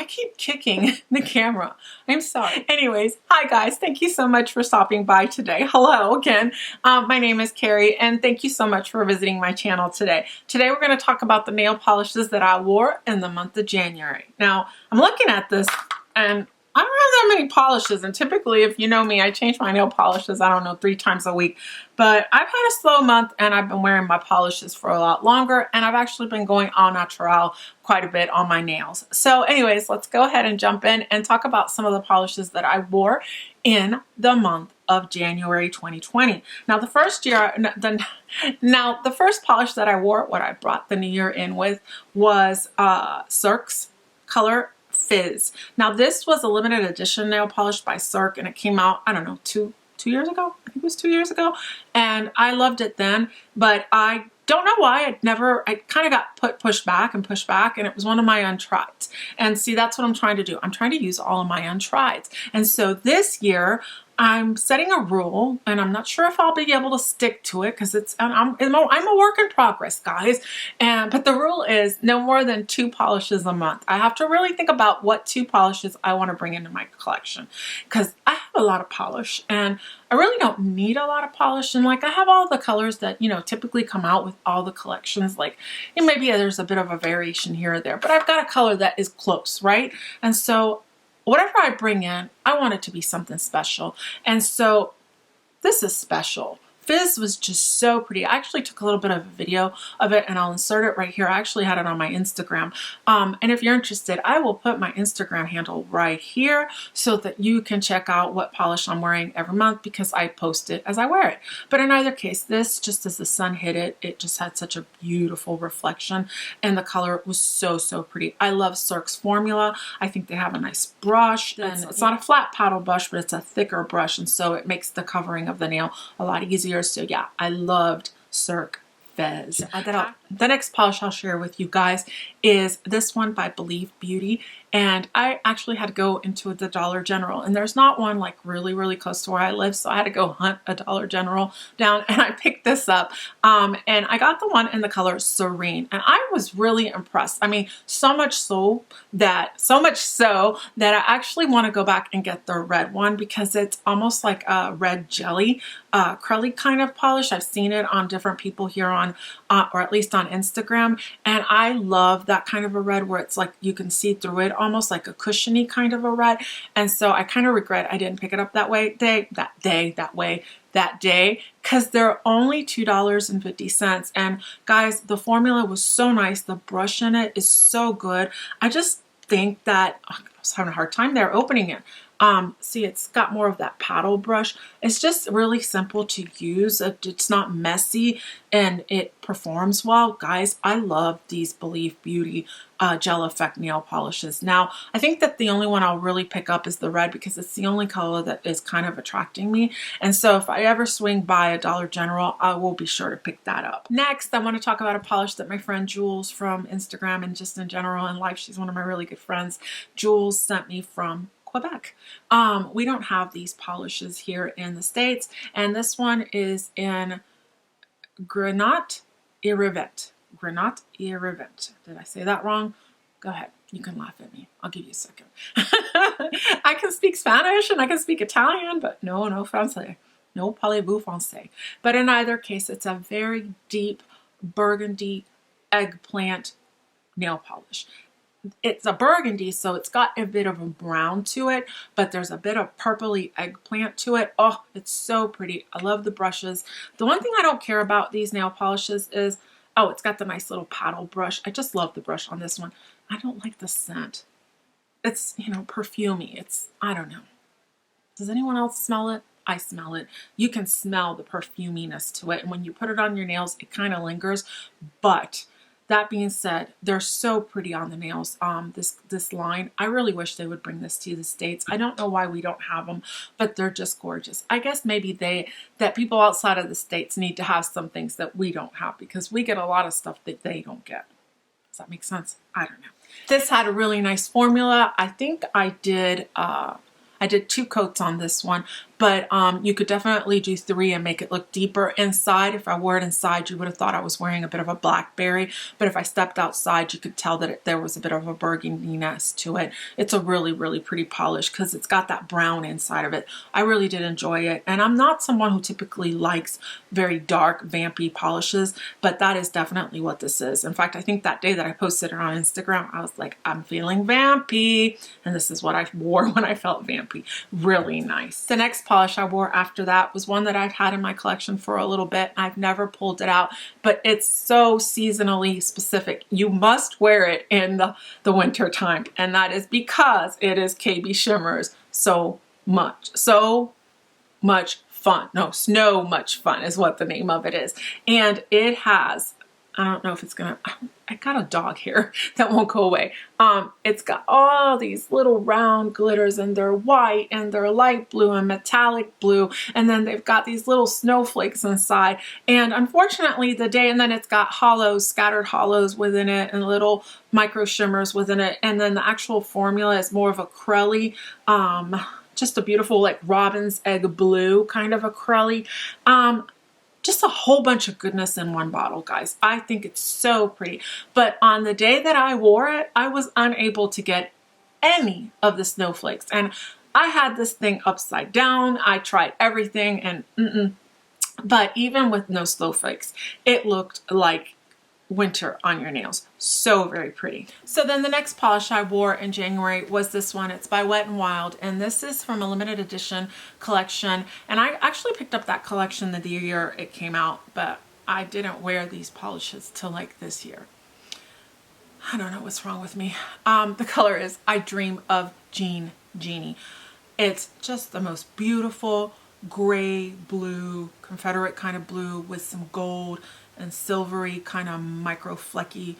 I keep kicking the camera. I'm sorry. Anyways, hi guys. Thank you so much for stopping by today. Hello again. My name is Carey and thank you so much for visiting my channel today. Today we're going to talk about the nail polishes that I wore in the month of January. Now, I'm looking at this and I don't have that many polishes, and typically, if you know me, I change my nail polishes, I don't know, 3 times a week. But I've had a slow month and I've been wearing my polishes for a lot longer, and I've actually been going au natural quite a bit on my nails. So anyways, let's go ahead and jump in and talk about some of the polishes that I wore in the month of January 2020. Now the first polish that I wore, what I brought the new year in with, was Cirque's Color Fizz. Now this was a limited edition nail polish by Cirque, and it came out, I don't know, two years ago. I think it was 2 years ago, and I loved it then, but I don't know why I kind of got pushed back, and it was one of my untrieds. And see, that's what I'm trying to do. I'm trying to use all of my untrieds. And so this year I'm setting a rule, and I'm not sure if I'll be able to stick to it because I'm a work in progress, guys. But the rule is no more than 2 polishes a month. I have to really think about what 2 polishes I want to bring into my collection, because I have a lot of polish and I really don't need a lot of polish. And like, I have all the colors that, you know, typically come out with all the collections. Like, and maybe there's a bit of a variation here or there, but I've got a color that is close, right? And so whatever I bring in, I want it to be something special. And so this is special. Fizz was just so pretty. I actually took a little bit of a video of it and I'll insert it right here. I actually had it on my Instagram. And if you're interested, I will put my Instagram handle right here so that you can check out what polish I'm wearing every month, because I post it as I wear it. But in either case, this, just as the sun hit it, it just had such a beautiful reflection, and the color was so, so pretty. I love Cirque's formula. I think they have a nice brush, and it's not a flat paddle brush, but it's a thicker brush, and so it makes the covering of the nail a lot easier. So yeah, I loved Cirque Fizz. The next polish I'll share with you guys is this one by Believe Beauty. And I actually had to go into the Dollar General, and there's not one like really, really close to where I live. So I had to go hunt a Dollar General down, and I picked this up. And I got the one in the color Serene, and I was really impressed. I mean, so much so that I actually want to go back and get the red one, because it's almost like a red jelly, curly kind of polish. I've seen it on different people here on, or at least on Instagram. And I love that kind of a red where it's like you can see through it, almost like a cushiony kind of a red. And so I kind of regret I didn't pick it up that day, because they're only $2.50. And guys, the formula was so nice. The brush in it is so good. I just think that I was having a hard time there opening it. See, it's got more of that paddle brush. It's just really simple to use. It's not messy, and it performs well. Guys, I love these Believe Beauty gel effect nail polishes. Now, I think that the only one I'll really pick up is the red, because it's the only color that is kind of attracting me. And so if I ever swing by a Dollar General, I will be sure to pick that up. Next, I want to talk about a polish that my friend Jules from Instagram, and just in general in life, she's one of my really good friends. Jules sent me from Quebec. We don't have these polishes here in the States, and this one is in Grenat et Ribbit. Grenat et Ribbit. Did I say that wrong? Go ahead. You can laugh at me. I'll give you a second. I can speak Spanish and I can speak Italian, but no français. No parlez-vous français. But in either case, it's a very deep burgundy eggplant nail polish. It's a burgundy, so it's got a bit of a brown to it, but there's a bit of purpley eggplant to it. Oh, it's so pretty. I love the brushes. The one thing I don't care about these nail polishes is, oh, it's got the nice little paddle brush. I just love the brush on this one. I don't like the scent. It's, you know, perfumey. It's, I don't know. Does anyone else smell it? I smell it. You can smell the perfuminess to it, and when you put it on your nails, it kind of lingers. But that being said, they're so pretty on the nails. This line, I really wish they would bring this to the States. I don't know why we don't have them, but they're just gorgeous. I guess maybe that people outside of the States need to have some things that we don't have, because we get a lot of stuff that they don't get. Does that make sense? I don't know. This had a really nice formula. I think I did 2 coats on this one, but you could definitely do 3 and make it look deeper inside. If I wore it inside, you would have thought I was wearing a bit of a blackberry, but if I stepped outside, you could tell that there was a bit of a burgundiness to it. It's a really, really pretty polish because it's got that brown inside of it. I really did enjoy it, and I'm not someone who typically likes very dark, vampy polishes, but that is definitely what this is. In fact, I think that day that I posted it on Instagram, I was like, I'm feeling vampy, and this is what I wore when I felt vampy. Really nice. The next polish I wore after that was one that I've had in my collection for a little bit. I've never pulled it out, but it's so seasonally specific. You must wear it in the winter time, and that is because it is KB Shimmers so much fun. No, Snow Much Fun is what the name of it is. And it has, I don't know if it's gonna, I got a dog here that won't go away. It's got all these little round glitters, and they're white and they're light blue and metallic blue. And then they've got these little snowflakes inside. And unfortunately and then it's got hollows, scattered hollows within it, and little micro shimmers within it. And then the actual formula is more of a crelly, just a beautiful like robin's egg blue kind of a crelly. Just a whole bunch of goodness in one bottle, guys. I think it's so pretty. But on the day that I wore it, I was unable to get any of the snowflakes. And I had this thing upside down. I tried everything, and but even with no snowflakes, it looked like winter on your nails. So very pretty. So then the next polish I wore in January was this one. It's by Wet n Wild, and this is from a limited edition collection. And I actually picked up that collection the year it came out, but I didn't wear these polishes till like this year. I don't know what's wrong with me. The color is I Dream of Genie. It's just the most beautiful gray blue, Confederate kind of blue with some gold and silvery kind of micro flecky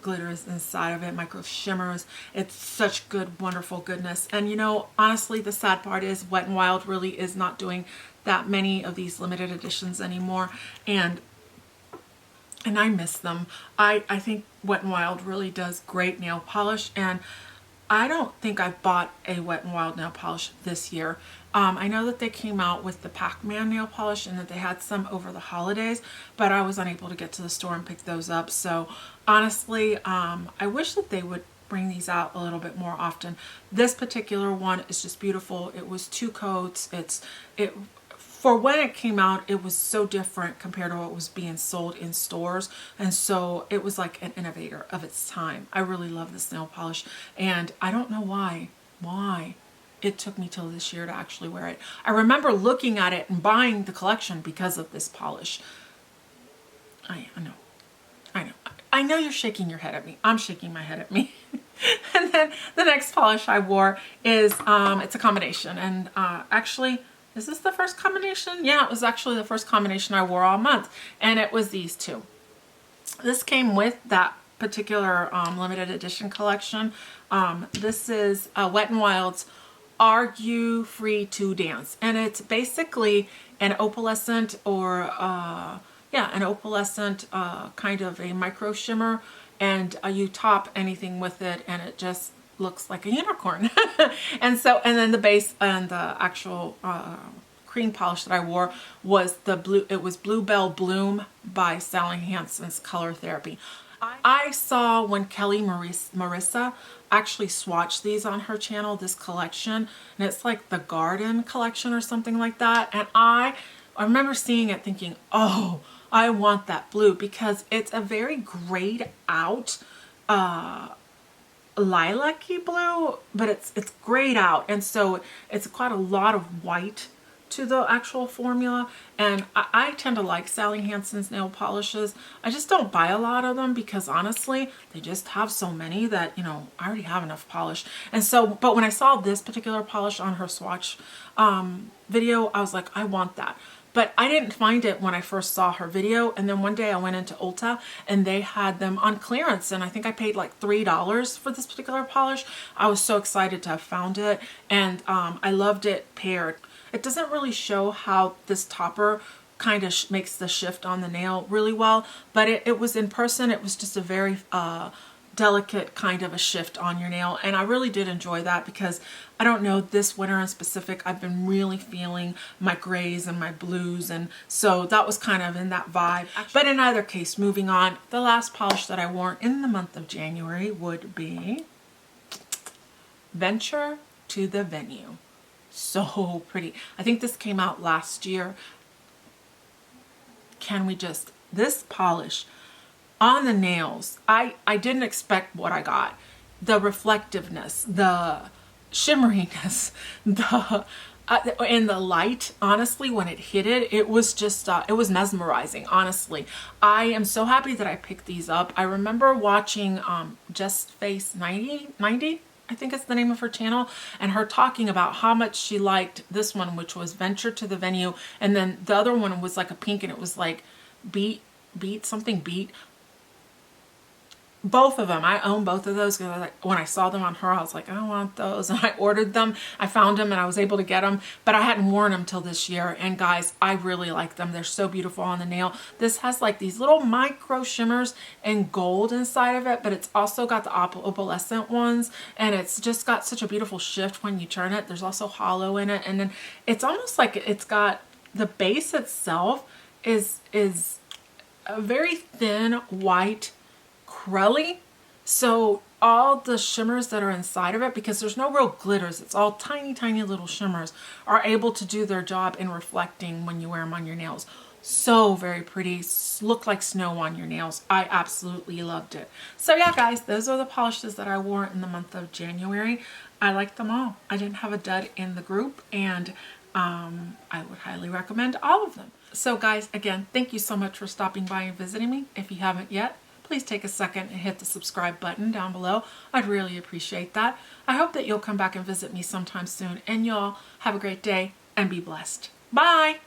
glitters inside of it, micro shimmers. It's such good, wonderful goodness. And you know, honestly, the sad part is Wet n Wild really is not doing that many of these limited editions anymore, and I miss them. I think Wet n Wild really does great nail polish, and I don't think I've bought a Wet n Wild nail polish this year. I know that they came out with the Pac-Man nail polish and that they had some over the holidays, but I was unable to get to the store and pick those up. So honestly, I wish that they would bring these out a little bit more often. This particular one is just beautiful. It was 2 coats. For when it came out, it was so different compared to what was being sold in stores. And so it was like an innovator of its time. I really love this nail polish, and I don't know why it took me till this year to actually wear it. I remember looking at it and buying the collection because of this polish. I know. I know you're shaking your head at me. I'm shaking my head at me. And then the next polish I wore is, it's a combination. And actually, is this the first combination? Yeah, it was actually the first combination I wore all month. And it was these 2. This came with that particular limited edition collection. This is Wet n Wild's Argue Free to Dance. And it's basically an opalescent or, an opalescent kind of a micro shimmer. And you top anything with it and it just looks like a unicorn. and then the base and the actual cream polish that I wore was Bluebell Bloom by Sally Hansen's Color Therapy. I saw when Kelly Marissa actually swatched these on her channel, this collection, and it's like the garden collection or something like that. And I remember seeing it thinking, oh, I want that blue, because it's a very grayed out lilac-y blue, but it's grayed out, and so it's quite a lot of white to the actual formula. And I tend to like Sally Hansen's nail polishes. I just don't buy a lot of them because honestly they just have so many that, you know, I already have enough polish. And so, but when I saw this particular polish on her swatch video, I was like, I want that. But I didn't find it when I first saw her video, and then one day I went into Ulta and they had them on clearance, and I think I paid like $3 for this particular polish. I was so excited to have found it, and I loved it paired. It doesn't really show how this topper kind of makes the shift on the nail really well, but it was in person. It was just a very delicate kind of a shift on your nail, and I really did enjoy that because I don't know, this winter in specific I've been really feeling my grays and my blues, and so that was kind of in that vibe. But in either case, moving on, the last polish that I wore in the month of January would be Venture to the Venue. So pretty. I think this came out last year. This polish on the nails, I didn't expect what I got. The reflectiveness, the shimmeriness, the and the light, honestly, when it hit it, it was just, it was mesmerizing, honestly. I am so happy that I picked these up. I remember watching Just Face 90, I think it's the name of her channel, and her talking about how much she liked this one, which was Venture to the Venue, and then the other one was like a pink, and it was like Beat. Both of them. I own both of those because like, when I saw them on her, I was like, I want those, and I ordered them. I found them and I was able to get them, but I hadn't worn them till this year, and guys, I really like them. They're so beautiful on the nail. This has like these little micro shimmers and gold inside of it, but it's also got the opalescent ones, and it's just got such a beautiful shift when you turn it. There's also hollow in it, and then it's almost like it's got, the base itself is a very thin white crelly, so all the shimmers that are inside of it, because there's no real glitters, it's all tiny little shimmers, are able to do their job in reflecting when you wear them on your nails. So very pretty, look like snow on your nails. I absolutely loved it. So yeah guys, those are the polishes that I wore in the month of January. I liked them all. I didn't have a dud in the group, and I would highly recommend all of them. So guys, again, thank you so much for stopping by and visiting me. If you haven't yet, please take a second and hit the subscribe button down below. I'd really appreciate that. I hope that you'll come back and visit me sometime soon, and y'all have a great day and be blessed. Bye!